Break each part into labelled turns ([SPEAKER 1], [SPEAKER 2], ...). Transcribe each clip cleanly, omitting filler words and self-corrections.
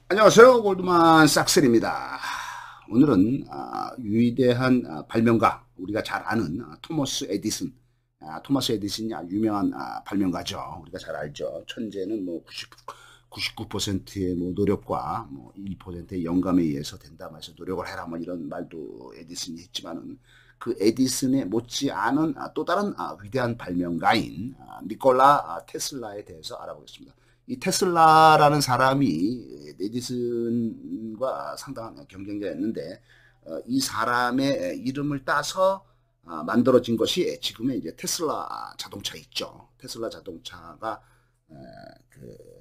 [SPEAKER 1] 안녕하세요. 골드만 삭셀입니다. 오늘은 위대한 발명가, 우리가 잘 아는 토머스 에디슨. 토머스 에디슨이 유명한 발명가죠. 우리가 잘 알죠. 천재는 뭐 99%의 뭐 노력과 뭐 1%의 영감에 의해서 된다. 말해서 노력을 해라. 뭐 이런 말도 에디슨이 했지만은 그 에디슨에 못지않은 또 다른 위대한 발명가인 니콜라 테슬라에 대해서 알아보겠습니다. 이 테슬라라는 사람이 에디슨과 상당한 경쟁자였는데 이 사람의 이름을 따서 만들어진 것이 지금의 이제 테슬라 자동차 있죠. 테슬라 자동차가 어,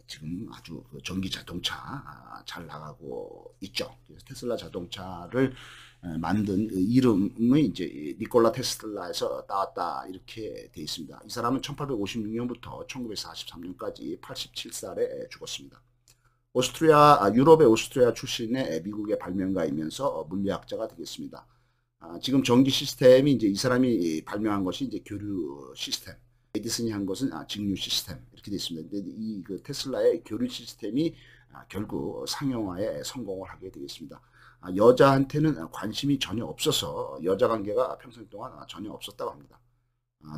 [SPEAKER 1] 지금 아주 그 전기 자동차 잘 나가고 있죠. 그래서 테슬라 자동차를 만든 그 이름이 이제 니콜라 테슬라에서 따왔다 이렇게 돼 있습니다. 이 사람은 1856년부터 1943년까지 87살에 죽었습니다. 유럽의 오스트리아 출신의 미국의 발명가이면서 물리학자가 되겠습니다. 지금 전기 시스템이 이제 이 사람이 발명한 것이 이제 교류 시스템, 에디슨이 한 것은 직류 시스템 이렇게 되어 있습니다. 근데 이 그 테슬라의 교류 시스템이 결국 상용화에 성공을 하게 되겠습니다. 여자한테는 관심이 전혀 없어서 여자 관계가 평생 동안 전혀 없었다고 합니다.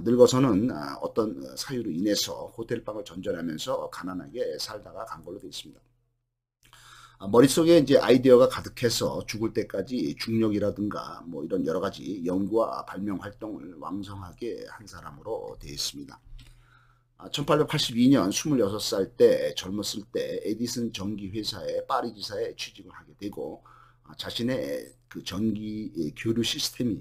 [SPEAKER 1] 늙어서는 어떤 사유로 인해서 호텔방을 전전하면서 가난하게 살다가 간 걸로 되어 있습니다. 머릿속에 이제 아이디어가 가득해서 죽을 때까지 중력이라든가 뭐 이런 여러 가지 연구와 발명 활동을 왕성하게 한 사람으로 되어 있습니다. 1882년 26살 때 젊었을 때 에디슨 전기 회사의 파리 지사에 취직을 하게 되고 자신의 그 전기 교류 시스템이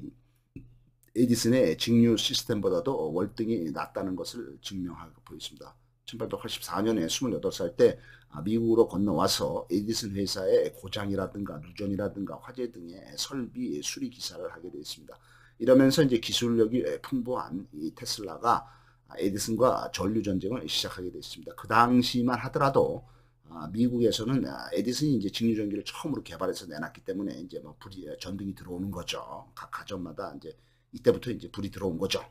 [SPEAKER 1] 에디슨의 직류 시스템보다도 월등히 낫다는 것을 증명하고 보였습니다. 1884년에 28살 때 미국으로 건너와서 에디슨 회사의 고장이라든가 누전이라든가 화재 등의 설비 수리 기사를 하게 되었습니다. 이러면서 이제 기술력이 풍부한 이 테슬라가 에디슨과 전류 전쟁을 시작하게 됐습니다. 그 당시만 하더라도 미국에서는 에디슨이 이제 직류전기를 처음으로 개발해서 내놨기 때문에 이제 뭐 불이 전등이 들어오는 거죠. 각 가정마다 이제 이때부터 이제 불이 들어온 거죠.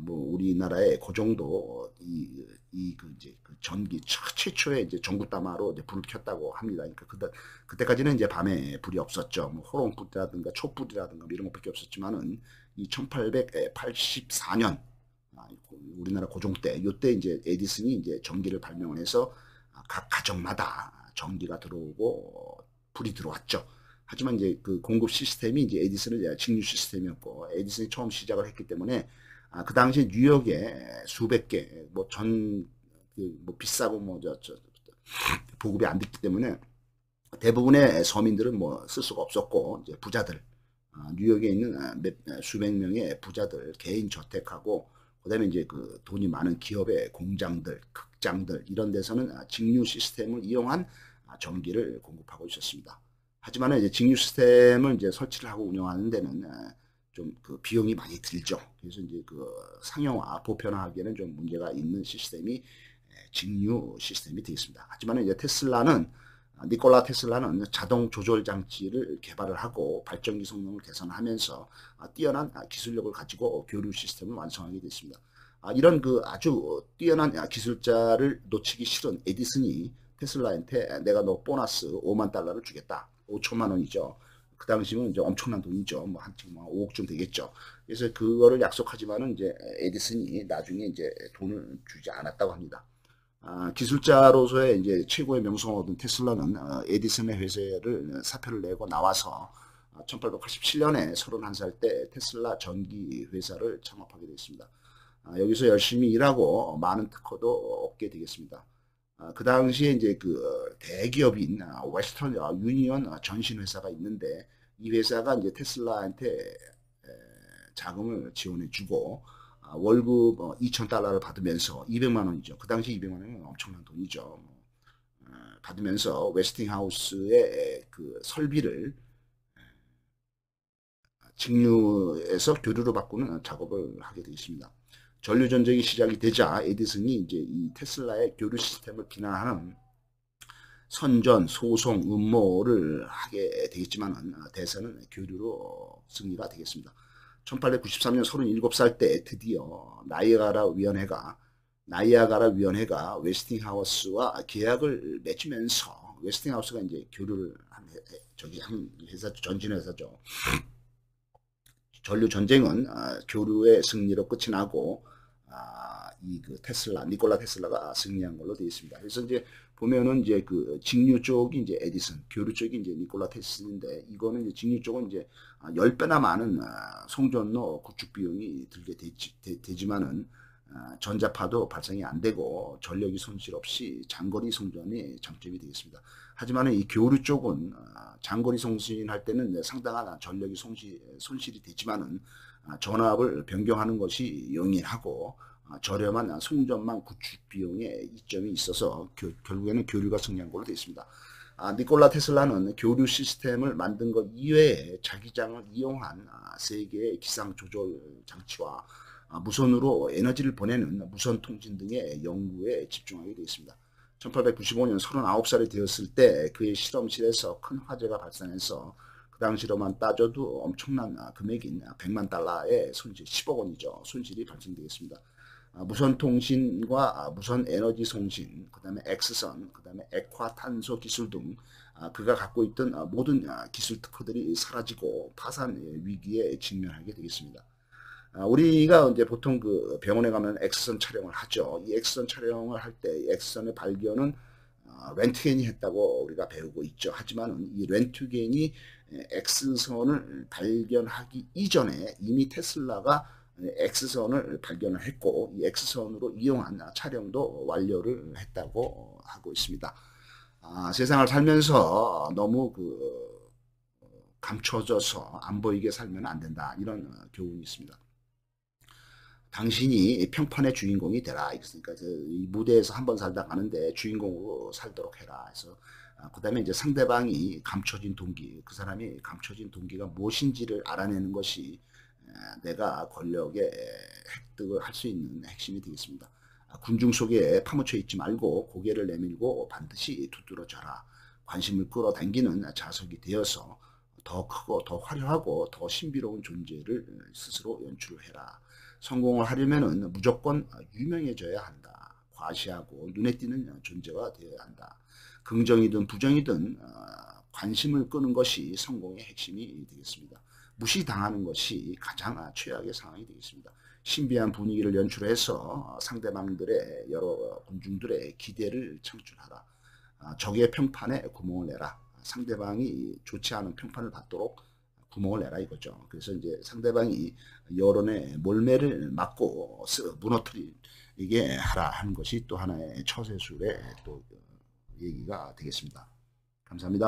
[SPEAKER 1] 뭐 우리나라에 그 정도 그 이제 그 전기 최초의 이제 전구다마로 이제 불을 켰다고 합니다. 그러니까 그때까지는 이제 밤에 불이 없었죠. 뭐 호롱불이라든가 촛불이라든가 뭐 이런 것밖에 없었지만은 이 1884년 우리나라 고종 때 요때 이제 에디슨이 이제 전기를 발명을 해서 각 가정마다 전기가 들어오고 불이 들어왔죠. 하지만 이제 그 공급 시스템이 이제 에디슨의 직류 시스템이었고 에디슨이 처음 시작을 했기 때문에 그 당시 뉴욕에 수백 개 뭐 비싸고 보급이 안 됐기 때문에 대부분의 서민들은 뭐 쓸 수가 없었고 이제 부자들 뉴욕에 있는 수백 명의 부자들 개인 저택하고 그다음에 이제 그 돈이 많은 기업의 공장들, 극장들 이런 데서는 직류 시스템을 이용한 전기를 공급하고 있었습니다. 하지만 이제 직류 시스템을 이제 설치를 하고 운영하는 데는 좀 그 비용이 많이 들죠. 그래서 이제 그 상용화, 보편화하기에는 좀 문제가 있는 시스템이 직류 시스템이 되겠습니다. 하지만 이제 니콜라 테슬라는 자동 조절 장치를 개발을 하고 발전기 성능을 개선하면서 뛰어난 기술력을 가지고 교류 시스템을 완성하게 됐습니다. 이런 그 아주 뛰어난 기술자를 놓치기 싫은 에디슨이 테슬라한테 내가 너 보너스 5만 달러를 주겠다. 5천만 원이죠. 그 당시면 이제 엄청난 돈이죠. 뭐 한 지금 5억쯤 되겠죠. 그래서 그거를 약속하지만은 이제 에디슨이 나중에 이제 돈을 주지 않았다고 합니다. 기술자로서의 이제 최고의 명성을 얻은 테슬라는 에디슨의 회사를 사표를 내고 나와서 1887년에 31살 때 테슬라 전기 회사를 창업하게 됐습니다. 여기서 열심히 일하고 많은 특허도 얻게 되겠습니다. 그 당시에 이제 그 대기업인 웨스턴 유니언 전신 회사가 있는데 이 회사가 이제 테슬라한테 자금을 지원해주고 월급 2,000달러를 받으면서 200만 원이죠. 그 당시 200만 원은 엄청난 돈이죠. 받으면서 웨스팅하우스의 그 설비를 직류에서 교류로 바꾸는 작업을 하게 되었습니다. 전류 전쟁이 시작이 되자 에디슨이 이제 이 테슬라의 교류 시스템을 비난하는 선전, 소송, 음모를 하게 되겠지만 대선은 교류로 승리가 되겠습니다. 1893년 37살 때 드디어 나이아가라 위원회가 웨스팅하우스와 계약을 맺으면서 웨스팅하우스가 이제 교류를 한 회사, 전진 회사죠. 전류 전쟁은 교류의 승리로 끝이 나고 이 그 테슬라, 니콜라 테슬라가 승리한 걸로 되어 있습니다. 그래서 이제 보면은 이제 그 직류 쪽이 이제 에디슨, 교류 쪽이 이제 니콜라 테슬라인데, 이거는 이제 직류 쪽은 이제 10배나 많은 송전로 구축 비용이 들게 되지만은 전자파도 발생이 안 되고 전력이 손실 없이 장거리 송전이 장점이 되겠습니다. 하지만 이 교류 쪽은 장거리 송신할 때는 상당한 전력이 손실이 되지만은 전압을 변경하는 것이 용이하고 저렴한 송전망 구축 비용에 이점이 있어서 결국에는 교류가 승리한 걸로 되어 있습니다. 니콜라 테슬라는 교류 시스템을 만든 것 이외에 자기장을 이용한 세계의 기상 조절 장치와 무선으로 에너지를 보내는 무선 통신 등의 연구에 집중하게 되어 있습니다. 1895년 39살이 되었을 때 그의 실험실에서 큰 화재가 발생해서 그 당시로만 따져도 엄청난 금액인 100만 달러의 손실, 10억 원이죠. 손실이 발생되겠습니다. 무선 통신과 무선 에너지 송신, 그 다음에 X선, 그 다음에 액화탄소 기술 등 그가 갖고 있던 모든 기술 특허들이 사라지고 파산 위기에 직면하게 되겠습니다. 우리가 이제 보통 그 병원에 가면 X선 촬영을 하죠. 이 X선 촬영을 할 때 X선의 발견은 렌트겐이 했다고 우리가 배우고 있죠. 하지만 이 렌트겐이 X선을 발견하기 이전에 이미 테슬라가 X선을 발견을 했고, 이 X선으로 이용한 촬영도 완료를 했다고 하고 있습니다. 세상을 살면서 너무 감춰져서 안 보이게 살면 안 된다, 이런 교훈이 있습니다. 당신이 평판의 주인공이 되라. 그러니까 이 무대에서 한번 살다 가는데 주인공으로 살도록 해라. 그래서 그 다음에 이제 상대방이 감춰진 동기, 그 사람이 감춰진 동기가 무엇인지를 알아내는 것이 내가 권력의 획득을 할 수 있는 핵심이 되겠습니다. 군중 속에 파묻혀 있지 말고 고개를 내밀고 반드시 두드러져라. 관심을 끌어당기는 자석이 되어서 더 크고 더 화려하고 더 신비로운 존재를 스스로 연출을 해라. 성공을 하려면 무조건 유명해져야 한다. 과시하고 눈에 띄는 존재가 되어야 한다. 긍정이든 부정이든 관심을 끄는 것이 성공의 핵심이 되겠습니다. 무시당하는 것이 가장 최악의 상황이 되겠습니다. 신비한 분위기를 연출해서 상대방들의 여러 군중들의 기대를 창출하라. 적의 평판에 구멍을 내라. 상대방이 좋지 않은 평판을 받도록 구멍을 내라 이거죠. 그래서 이제 상대방이 여론의 몰매를 막고 무너뜨리게 하라 하는 것이 또 하나의 처세술의 또 얘기가 되겠습니다. 감사합니다.